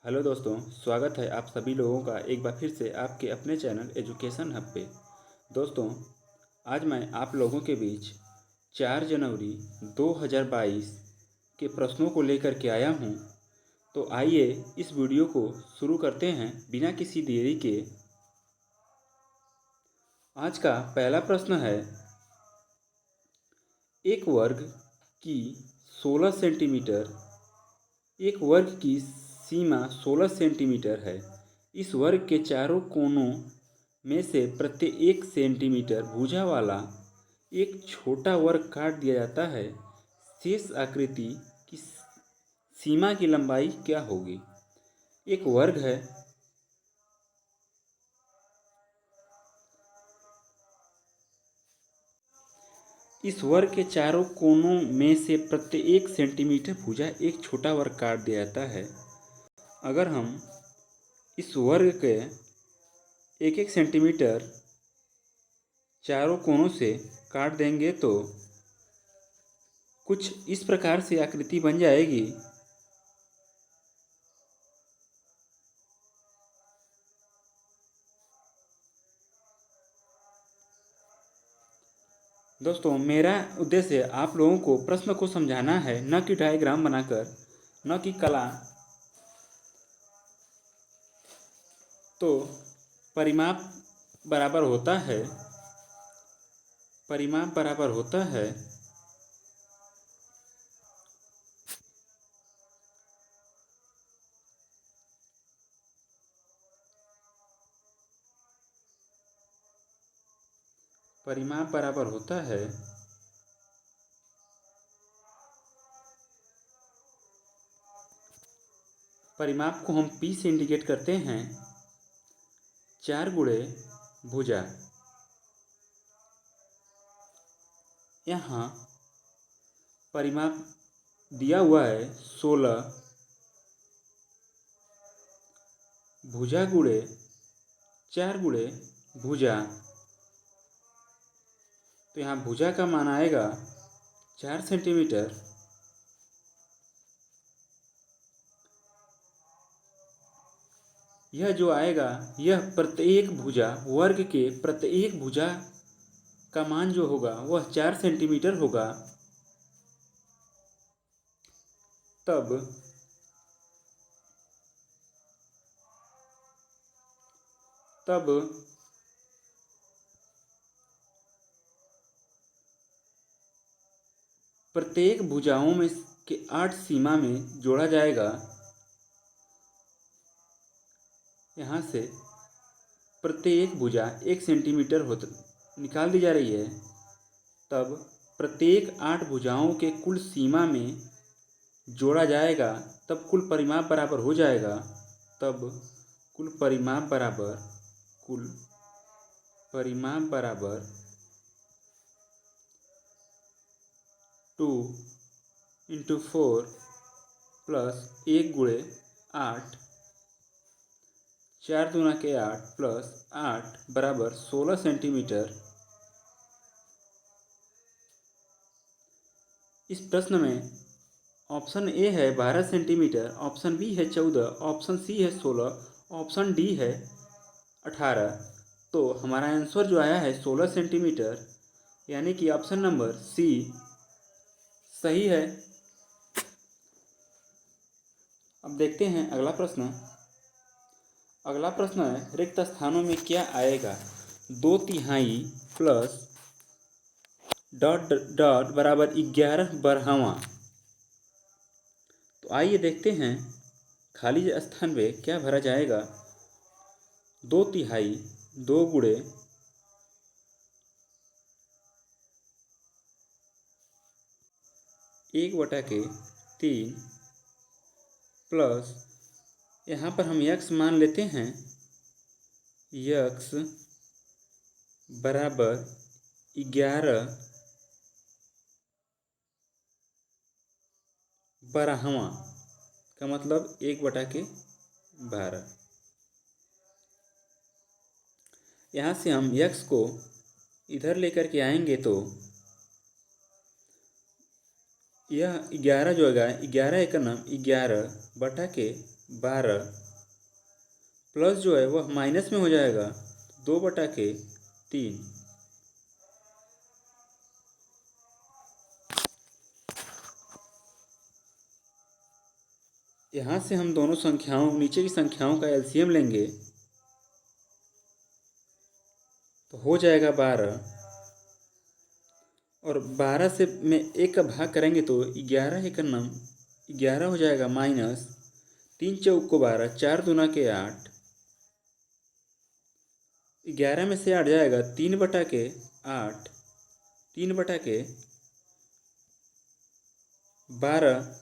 Hello दोस्तों, स्वागत है आप सभी लोगों का एक बार फिर से आपके अपने चैनल एजुकेशन हब पे। दोस्तों, आज मैं आप लोगों के बीच 4 जनवरी 2022 के प्रश्नों को लेकर के आया हूं। तो आइए इस वीडियो को शुरू करते हैं बिना किसी देरी के। आज का पहला प्रश्न है, एक वर्ग की 16 सेंटीमीटर एक वर्ग की सीमा 16 सेंटीमीटर है। इस वर्ग के चारों कोनों में से प्रत्येक सेंटीमीटर भुजा वाला एक छोटा वर्ग काट दिया जाता है। शेष आकृति की सीमा की लंबाई क्या होगी? एक वर्ग है, इस वर्ग के चारों कोनों में से प्रत्येक सेंटीमीटर भुजा एक छोटा वर्ग काट दिया जाता है। अगर हम इस वर्ग के एक एक सेंटीमीटर चारों कोनों से काट देंगे तो कुछ इस प्रकार से आकृति बन जाएगी। दोस्तों, मेरा उद्देश्य आप लोगों को प्रश्न को समझाना है, न कि डायग्राम बनाकर, न कि कला। तो परिमाप बराबर होता है परिमाप बराबर होता है परिमाप बराबर होता है परिमाप को हम P से इंडिकेट करते हैं, 4 गुणे भुजा। यहाँ परिमाप दिया हुआ है 16, भुजा गुणे 4 गुणे भुजा। तो यहाँ भुजा का मान आएगा 4 सेंटीमीटर। यह जो आएगा, यह प्रत्येक भुजा वर्ग के प्रत्येक भुजा का मान जो होगा वह 4 सेंटीमीटर होगा। तब प्रत्येक भुजाओं में के 8 सीमा में जोड़ा जाएगा। यहाँ से प्रत्येक भुजा 1 सेंटीमीटर निकाल दी जा रही है। तब प्रत्येक 8 भुजाओं के कुल सीमा में जोड़ा जाएगा, तब कुल परिमाप बराबर हो जाएगा। तब कुल परिमाप बराबर 2 × 4 प्लस 1 गुणे 8, 4 दूना के 8 प्लस 8 बराबर 16 सेंटीमीटर। इस प्रश्न में ऑप्शन ए है 12 सेंटीमीटर, ऑप्शन बी है 14, ऑप्शन सी है 16, ऑप्शन डी है 18। तो हमारा आंसर जो आया है 16 सेंटीमीटर, यानी कि ऑप्शन नंबर सी सही है। अब देखते हैं अगला प्रश्न। अगला प्रश्न है, रिक्त स्थानों में क्या आएगा? 2/3 प्लस डॉट डॉट बराबर 11/12। तो आइए देखते हैं खाली स्थान पे क्या भरा जाएगा। 2/3 2 गुणे 1/3 प्लस, यहाँ पर हम यक्स मान लेते हैं, यक्स बराबर 11/12 का मतलब 1/12। यहाँ से हम यक्स को इधर लेकर के आएंगे तो यह 11 जो आएगा, 11 एकम 11/12 12 प्लस जो है वह माइनस में हो जाएगा, 2/3। यहाँ से हम दोनों संख्याओं, नीचे की संख्याओं का एलसीएम लेंगे तो हो जाएगा 12, और 12 से में 1 का भाग करेंगे तो 11 एक नम 11 हो जाएगा, माइनस 3 चौक को 12, 4 दूना के 8, 11 में से 8 जाएगा, 3/8, 3/12।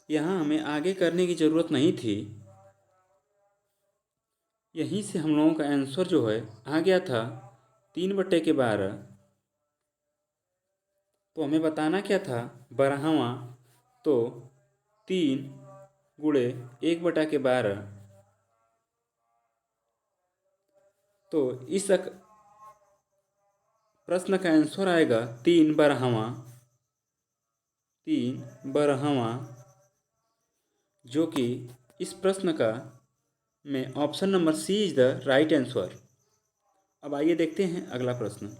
यहाँ हमें आगे करने की ज़रूरत नहीं थी, यहीं से हम लोगों का आंसर जो है आ गया था 3/12। तो हमें बताना क्या था, 12वां, तो 3 गुणे 1/12। तो इस प्रश्न का आंसर आएगा 3/12, 3/12, जो कि इस प्रश्न का में option number C is the right answer. अब आइए देखते हैं अगला प्रश्न।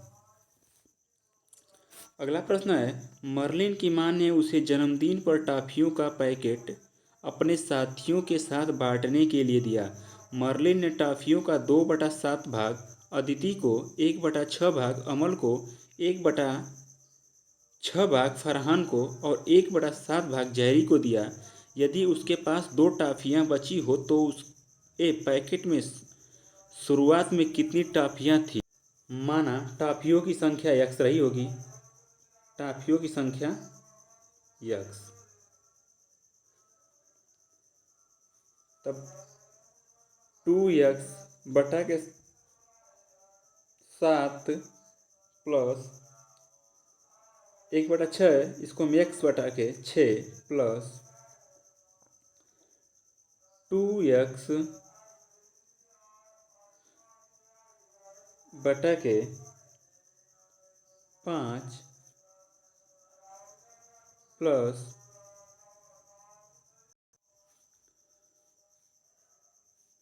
अगला प्रश्न है, मर्लिन की मां ने उसे जन्मदिन पर टॉफियों का पैकेट अपने साथियों के साथ बांटने के लिए दिया। मर्लिन ने टॉफियों का 2/7 भाग अदिति को, 1/6 भाग अमल को, 1/6 भाग फरहान को और 1/7 भाग जहरी को दिया। यदि उसके पास 2 टॉफियाँ बची हो तो उसके पैकेट में शुरुआत में कितनी टॉफियाँ थी। माना टॉफियों की संख्या यक्स रही होगी, टॉफियों की संख्या यक्स, तब 2x/7 प्लस 1/6, इसको हम x/6 प्लस 2x/5 प्लस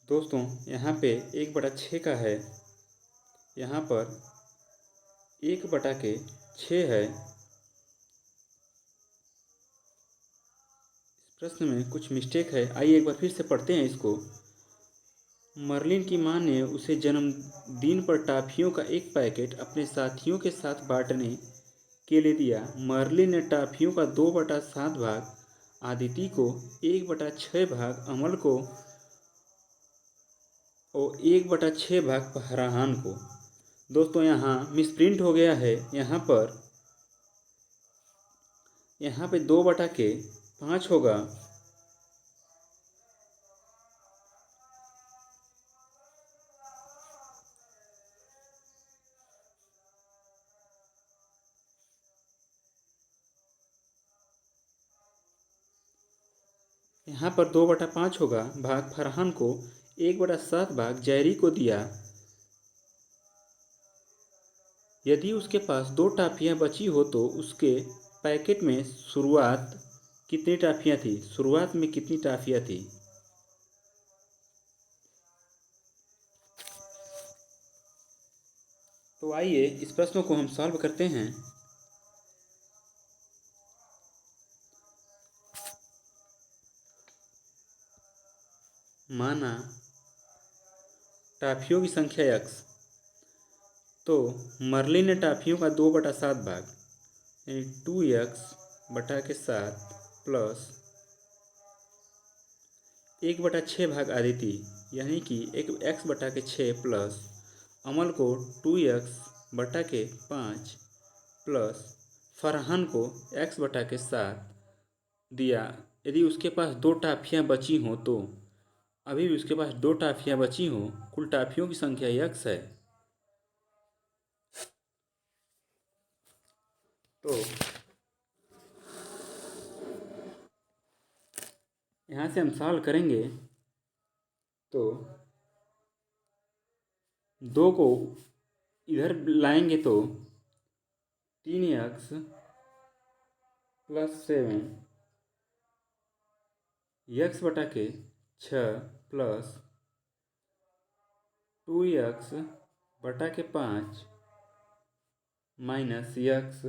दोस्तों यहाँ पे 1/6 का है, यहाँ पर 1/6 है। इस प्रश्न में कुछ मिस्टेक है, आइए एक बार फिर से पढ़ते हैं इसको। मर्लिन की मां ने उसे जन्मदिन पर टॉफियों का एक पैकेट अपने साथियों के साथ बांटने के लिए दिया। मर्लिन ने टॉफियों का 2/7 भाग आदिति को, 1/6 भाग अमल को और 1/6 भाग फरहान को। दोस्तों यहाँ मिसप्रिंट हो गया है, यहाँ पे 2/5 होगा। यहाँ पर 2/5 होगा, भाग फरहान को, 1/7 भाग जहरी को दिया। यदि उसके पास 2 टॉफियाँ बची हो तो उसके पैकेट में शुरुआत कितनी टॉफियाँ थी, शुरुआत में कितनी टॉफियाँ थी। तो आइए इस प्रश्न को हम सॉल्व करते हैं। माना टॉफियों की संख्या x, तो मर्लिन ने टॉफियों का 2/7 भाग यानी 2x/7 प्लस 1/6 भाग आदिति यानी कि 1x/6 प्लस अमल को 2x/5 प्लस फरहान को x/7 दिया। यदि उसके पास 2 टॉफियाँ बची हों तो, अभी भी उसके पास 2 टॉफियाँ बची हों, कुल टॉफियों की संख्या x है। तो यहाँ से हम सॉल्व करेंगे तो 2 को इधर लाएंगे तो 3x + 7 x बटा के 6 प्लस 2x बटा के 5 माइनस x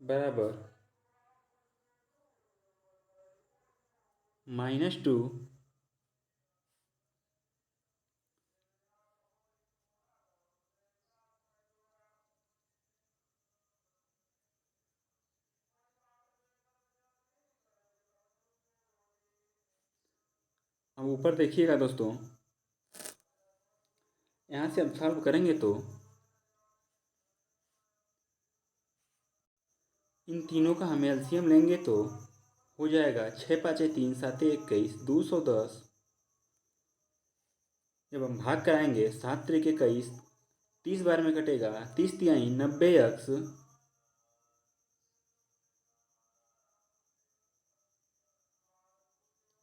बराबर -2 अब ऊपर देखिएगा दोस्तों, यहाँ से अब सॉल्व करेंगे तो इन तीनों का हम एलसीएम लेंगे तो हो जाएगा 6 5 3 7 21 210। जब हम भाग कराएंगे 7 3 21, 30 बार में कटेगा, 30 तिहाई 90x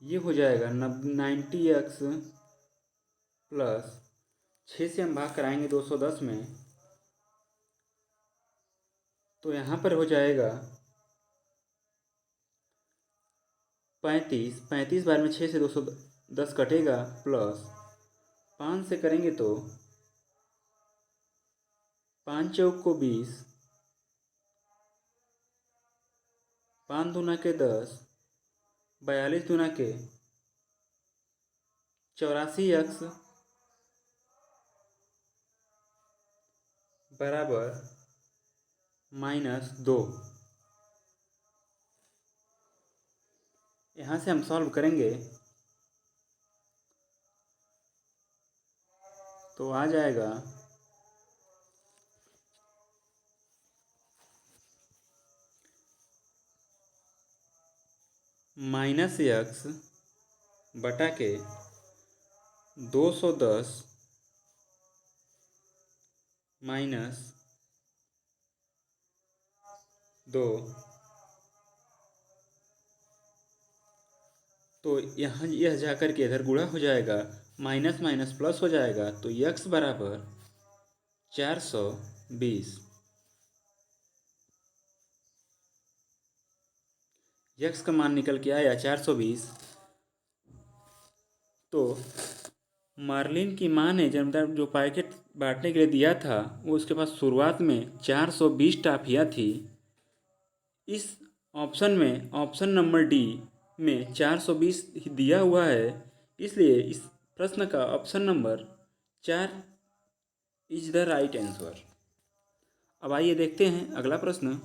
ये हो जाएगा 90x प्लस 6 से हम भाग कराएंगे 210 में, तो यहाँ पर हो जाएगा 35 बार में 6 से 210 कटेगा, प्लस 5 से करेंगे तो 5 चौक को 20, 5 दूना के 10, 42 दूना के 84x बराबर -2। यहाँ से हम सॉल्व करेंगे तो आ जाएगा -x बटा के 210 माइनस 2, तो यहाँ यह जाकर के इधर गुणा हो जाएगा, माइनस माइनस प्लस हो जाएगा, तो x बराबर 420। x का मान निकल के आया 420। तो मार्लिन की माँ ने जब जो पैकेट बांटने के लिए दिया था वो उसके पास शुरुआत में 420 टाफियाँ थी। इस ऑप्शन में ऑप्शन नंबर डी में 420 दिया हुआ है, इसलिए इस प्रश्न का option number 4 is the right answer. अब आइए देखते हैं अगला प्रश्न।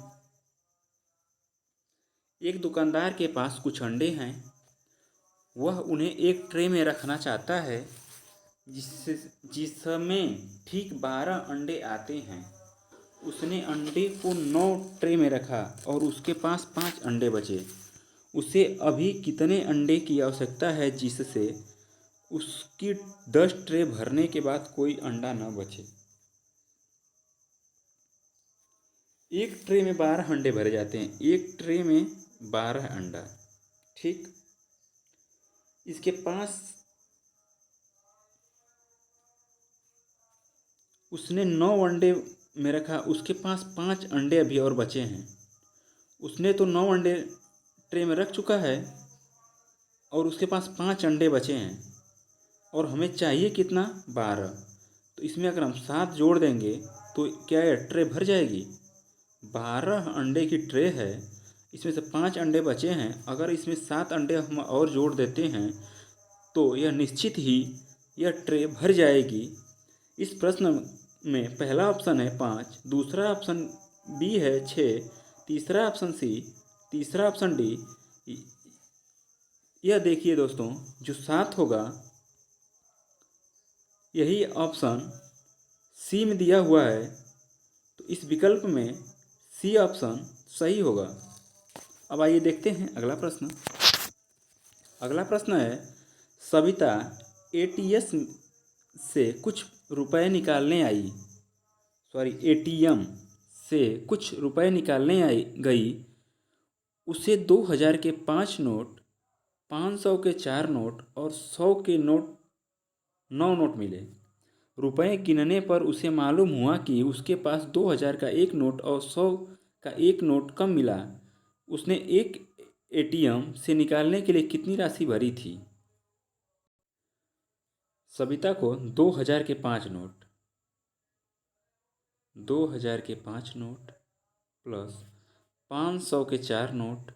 एक दुकानदार के पास कुछ अंडे हैं, वह उन्हें एक ट्रे में रखना चाहता है जिसमें ठीक 12 अंडे आते हैं। उसने अंडे को 9 ट्रे में रखा और उसके पास 5 अंडे बचे। उसे अभी कितने अंडे की आवश्यकता है जिससे उसकी 10 ट्रे भरने के बाद कोई अंडा न बचे। एक ट्रे में 12 अंडे भरे जाते हैं, एक ट्रे में 12 अंडा, ठीक। इसके पास उसने 9 अंडे में रखा, उसके पास 5 अंडे अभी और बचे हैं। उसने तो 9 अंडे ट्रे में रख चुका है और उसके पास 5 अंडे बचे हैं और हमें चाहिए कितना, 12। तो इसमें अगर हम 7 जोड़ देंगे तो क्या ये ट्रे भर जाएगी। 12 अंडे की ट्रे है, इसमें से 5 अंडे बचे हैं, अगर इसमें 7 अंडे हम और जोड़ देते हैं तो यह निश्चित ही यह ट्रे भर जाएगी। इस प्रश्न में पहला ऑप्शन है 5, दूसरा ऑप्शन बी है 6, तीसरा ऑप्शन सी, तीसरा ऑप्शन डी। यह देखिए दोस्तों, जो 7 होगा यही ऑप्शन सी में दिया हुआ है, तो इस विकल्प में सी ऑप्शन सही होगा। अब आइए देखते हैं अगला प्रश्न। अगला प्रश्न है, सविता एटीएम से कुछ रुपए निकालने गई। उसे 2000 के 5 नोट, 500 के 4 नोट और 100 के 9 नोट मिले। रुपए गिनने पर उसे मालूम हुआ कि उसके पास 2000 का एक नोट और 100 का एक नोट कम मिला। उसने एक एटीएम से निकालने के लिए कितनी राशि भरी थी? सविता को 2000 के 5 नोट, 2000 के 5 नोट प्लस 500 के 4 नोट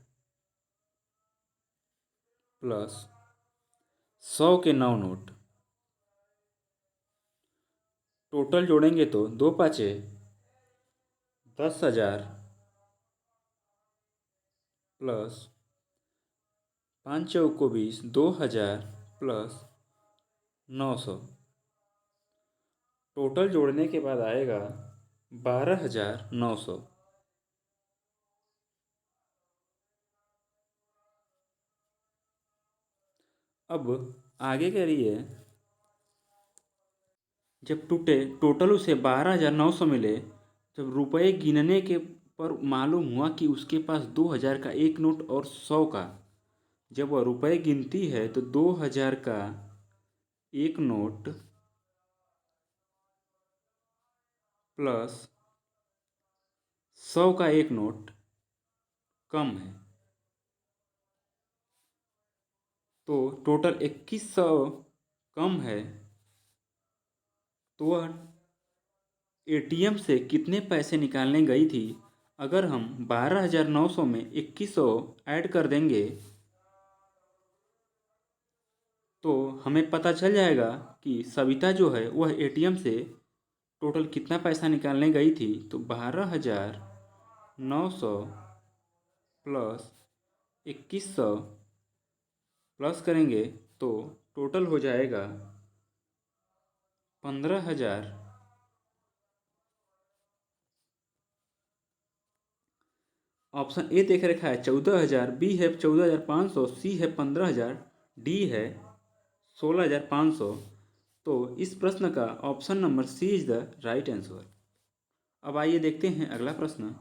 प्लस 100 के 9 नोट, टोटल जोड़ेंगे तो 2 5 10,000 प्लस 5 चौको 20, 2000 प्लस 900, टोटल जोड़ने के बाद आएगा 12,900। अब आगे करिए। जब टोटल उसे 12,900 मिले, जब रुपए गिनने के पर मालूम हुआ कि उसके पास 2000 का एक नोट और 100 का। जब वह रुपए गिनती है तो 2000 का एक नोट प्लस 100 का एक नोट कम है, तो टोटल 2100 कम है। तो वह एटीएम से कितने पैसे निकालने गई थी? अगर हम 12,900 में 2100 ऐड कर देंगे तो हमें पता चल जाएगा कि सविता जो है वह एटीएम से टोटल कितना पैसा निकालने गई थी। तो 12,900 प्लस 2100 प्लस करेंगे तो टोटल हो जाएगा 15,000। ऑप्शन ए देख रखा है 14,000, बी है 14,500, सी है 15,000, डी है 16,500। तो इस प्रश्न का option number C is the right answer. अब आइए देखते हैं अगला प्रश्न।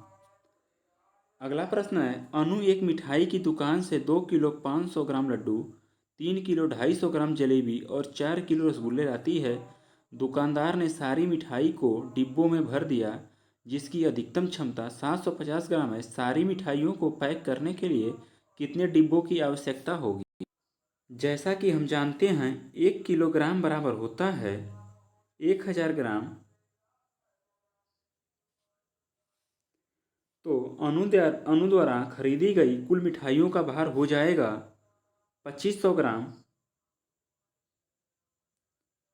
अगला प्रश्न है, अनु एक मिठाई की दुकान से 2 किलो 500 ग्राम लड्डू, 3 किलो 250 ग्राम जलेबी और 4 किलो रसगुल्ले लाती है। दुकानदार ने सारी मिठाई को डिब्बों में भर दिया जिसकी अधिकतम क्षमता 750 ग्राम है। सारी मिठाइयों को पैक करने के लिए कितने डिब्बों की आवश्यकता होगी? जैसा कि हम जानते हैं 1 किलोग्राम बराबर होता है 1000 ग्राम। तो अनु द्वारा खरीदी गई कुल मिठाइयों का भार हो जाएगा 2500 ग्राम।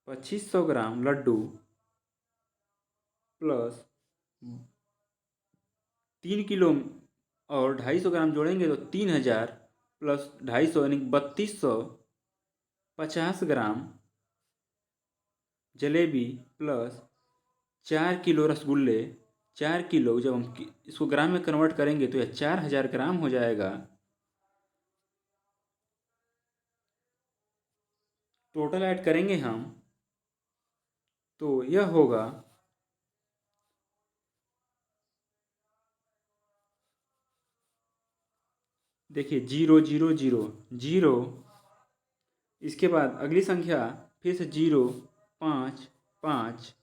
2500 ग्राम लड्डू प्लस 3 किलो और 250 ग्राम जोड़ेंगे तो 3000 प्लस 250 यानी 3250 ग्राम जलेबी प्लस 4 किलो रसगुल्ले। 4 किलो जब हम इसको ग्राम में कन्वर्ट करेंगे तो यह 4000 ग्राम हो जाएगा। टोटल ऐड करेंगे हम तो यह होगा देखिए 0 0 0 0। इसके बाद अगली संख्या फिर से 0 5 5,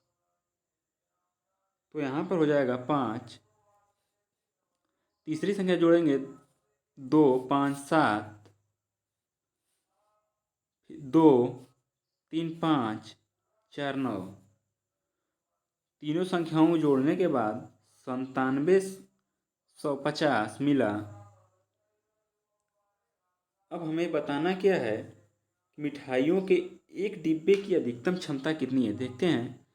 तो यहाँ पर हो जाएगा 5। तीसरी संख्या जोड़ेंगे 2 5 7, 2 3 5 4 9। तीनों संख्याओं को जोड़ने के बाद 9750 मिला। अब हमें बताना क्या है, मिठाइयों के एक डिब्बे की अधिकतम क्षमता कितनी है। देखते हैं,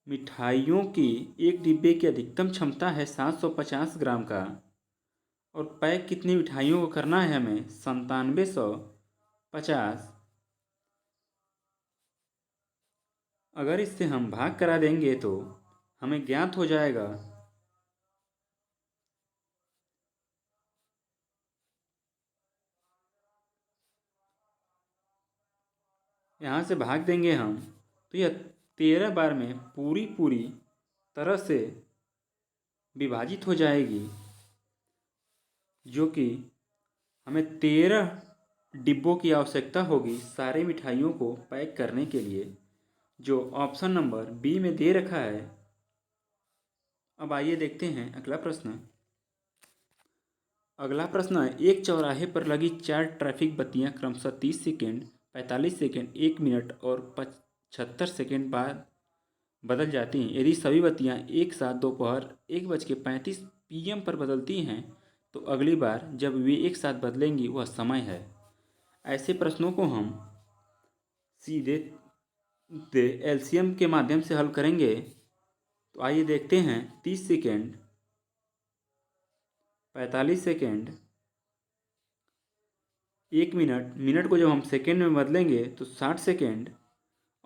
मिठाइयों की एक डिब्बे की अधिकतम क्षमता है 750 ग्राम का, और पैक कितनी मिठाइयों को करना है हमें 9750। अगर इससे हम भाग करा देंगे तो हमें ज्ञात हो जाएगा यहाँ से भाग देंगे हम तो यह 13 बार में पूरी तरह से विभाजित हो जाएगी, जो कि हमें 13 डिब्बों की आवश्यकता होगी सारे मिठाइयों को पैक करने के लिए। जो ऑप्शन नंबर बी में दे रखा है। अब आइए देखते हैं अगला प्रश्न। अगला प्रश्न है, एक चौराहे पर लगी 4 ट्रैफिक बत्तियां क्रमशः 30 सेकेंड, 45 सेकेंड, 1 मिनट और 75 सेकेंड बाद बदल जाती हैं। यदि सभी बत्तियां एक साथ दोपहर 1:35 PM पर बदलती हैं तो अगली बार जब वे एक साथ बदलेंगी वह समय है। ऐसे प्रश्नों को हम सीधे एलसीएम के माध्यम से हल करेंगे। तो आइए देखते हैं। 30 सेकेंड, 45 सेकेंड, 1 मिनट, मिनट को जब हम सेकेंड में बदलेंगे तो 60 सेकेंड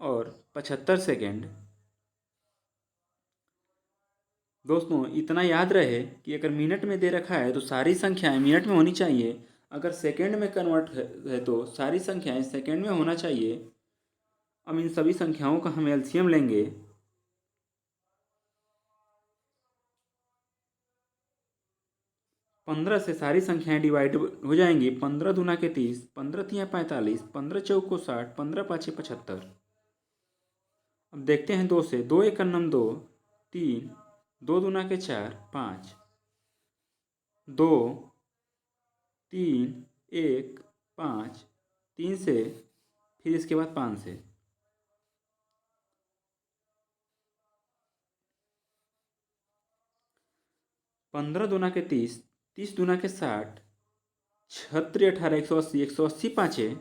और 75 सेकेंड। दोस्तों इतना याद रहे कि अगर मिनट में दे रखा है तो सारी संख्याएं मिनट में होनी चाहिए, अगर सेकेंड में कन्वर्ट है तो सारी संख्याएं सेकेंड में होना चाहिए। अब इन सभी संख्याओं का हम एलसीएम लेंगे। 15 से सारी संख्याएं डिवाइड हो जाएंगी। 15 दूना के 30, 15 तियाँ 45, 15 चौक को 60, 15 पाँचे 75। अब देखते हैं 2 से। 2 एक नम 2, 3, 2 दूना के 4, 5, 2, 3, 1, 5, 3 से, फिर इसके बाद 5 से। 15 दूना के 30, 30 दूना के 60, 36 18 180, 180 पाँचे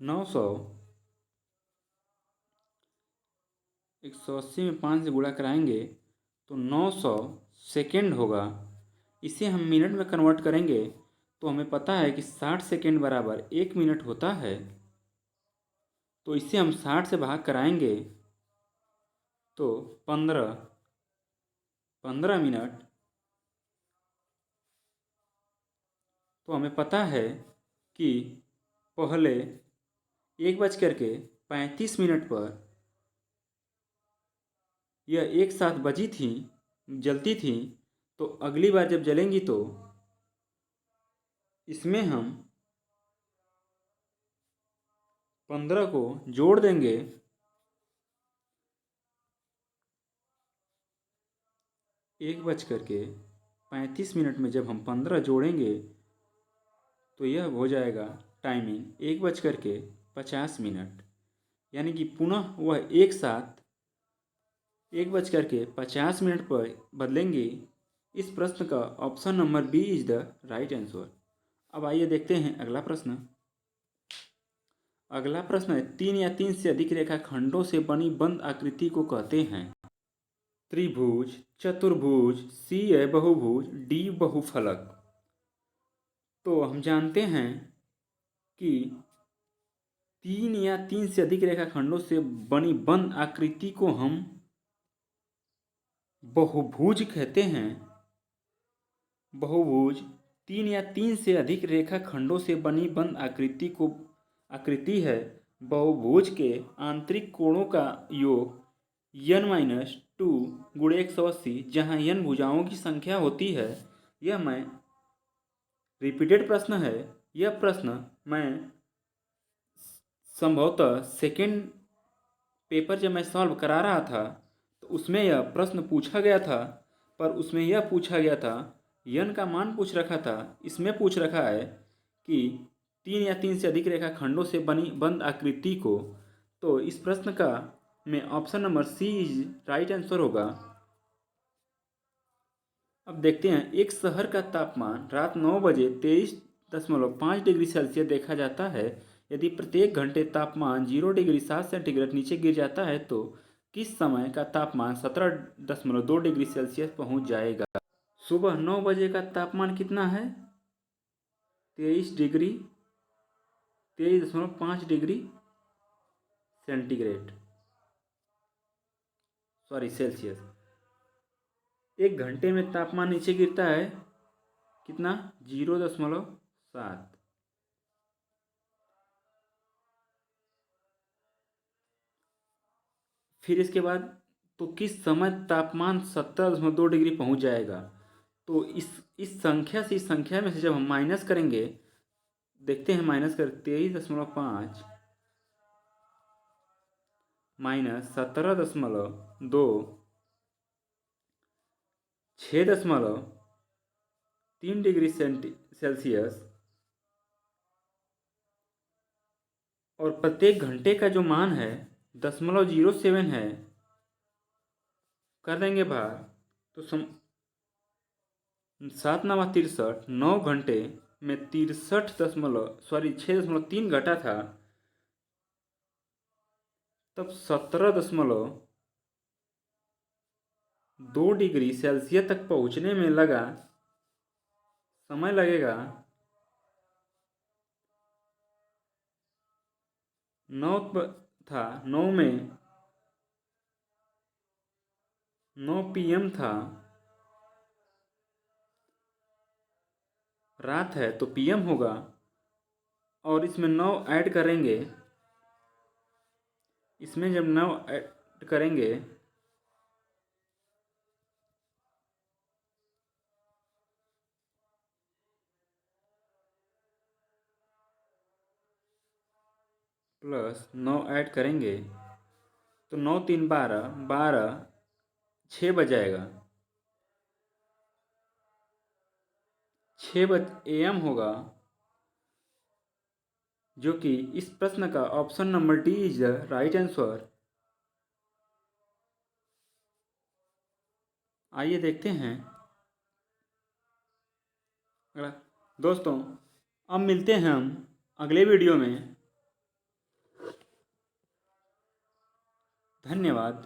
900। 180 में 5 से गुणा कराएंगे तो 900 सेकेंड होगा। इसे हम मिनट में कन्वर्ट करेंगे तो हमें पता है कि 60 सेकेंड बराबर 1 मिनट होता है। तो इसे हम 60 से भाग कराएंगे तो 15 मिनट। तो हमें पता है कि पहले 1:35 पर यह एक साथ बजी थी, जलती थी। तो अगली बार जब जलेंगी तो इसमें हम 15 को जोड़ देंगे। 1:35 में जब हम 15 जोड़ेंगे तो यह हो जाएगा टाइमिंग 1:50। यानी कि पुनः वह एक साथ 1:50 पर बदलेंगे। इस प्रश्न का option number B is the right answer. अब आइए देखते हैं अगला प्रश्न। अगला प्रश्न है, 3 या 3 से अधिक रेखाखंडों से बनी बंद आकृति को कहते हैं। त्रिभुज, चतुर्भुज, सी है बहुभुज, डी बहुफलक। तो हम जानते हैं कि 3 या 3 से अधिक रेखाखंडों से बनी बंद आकृति को हम बहुभुज कहते हैं। बहुभुज 3 या 3 से अधिक रेखाखंडों से बनी बंद आकृति है। बहुभुज के आंतरिक कोणों का योग n-2 गुणे 180, जहाँ n भुजाओं की संख्या होती है। यह मैं रिपीटेड प्रश्न है। यह प्रश्न मैं संभवतः सेकेंड पेपर जब मैं सॉल्व करा रहा था तो उसमें यह प्रश्न पूछा गया था, पर उसमें यह पूछा गया था, n का मान पूछ रखा था। इसमें पूछ रखा है कि 3 या 3 से अधिक रेखाखंडों से बनी बंद आकृति को। तो इस प्रश्न का में option number C is right answer होगा। अब देखते हैं, एक शहर का तापमान रात 9 बजे 23.5 डिग्री सेल्सियस देखा जाता है। यदि प्रत्येक घंटे तापमान 0 डिग्री 7 सेंटीग्रेड नीचे गिर जाता है तो किस समय का तापमान 17.2 डिग्री सेल्सियस पहुंच जाएगा। सुबह 9 बजे का तापमान कितना है? 23.5 डिग्री सेंटीग्रेड, सॉरी सेल्सियस। एक घंटे में तापमान नीचे गिरता है कितना? 0.7। फिर इसके बाद तो किस समय तापमान 17.2 डिग्री पहुंच जाएगा। तो इस संख्या से, इस संख्या में से जब हम माइनस करेंगे देखते हैं माइनस कर 23.5 माइनस 17.2 6.3 डिग्री सेल्सियस और प्रत्येक घंटे का जो मान है 0.07 है। कर देंगे भाग तो 7×9 = 63। 9 घंटे में 6.3 घटा था, तब 17.2 डिग्री सेल्सियस तक पहुंचने में लगा समय लगेगा 9 था 9 में 9 PM था, रात है तो PM होगा, और इसमें 9 ऐड करेंगे। इसमें जब 9 ऐड करेंगे प्लस 9 ऐड करेंगे तो 9 3 12 12 6 बज जाएगा। 6 AM होगा, जो कि इस प्रश्न का option number D is the right answer. आइए देखते हैं दोस्तों। अब मिलते हैं हम अगले वीडियो में। धन्यवाद।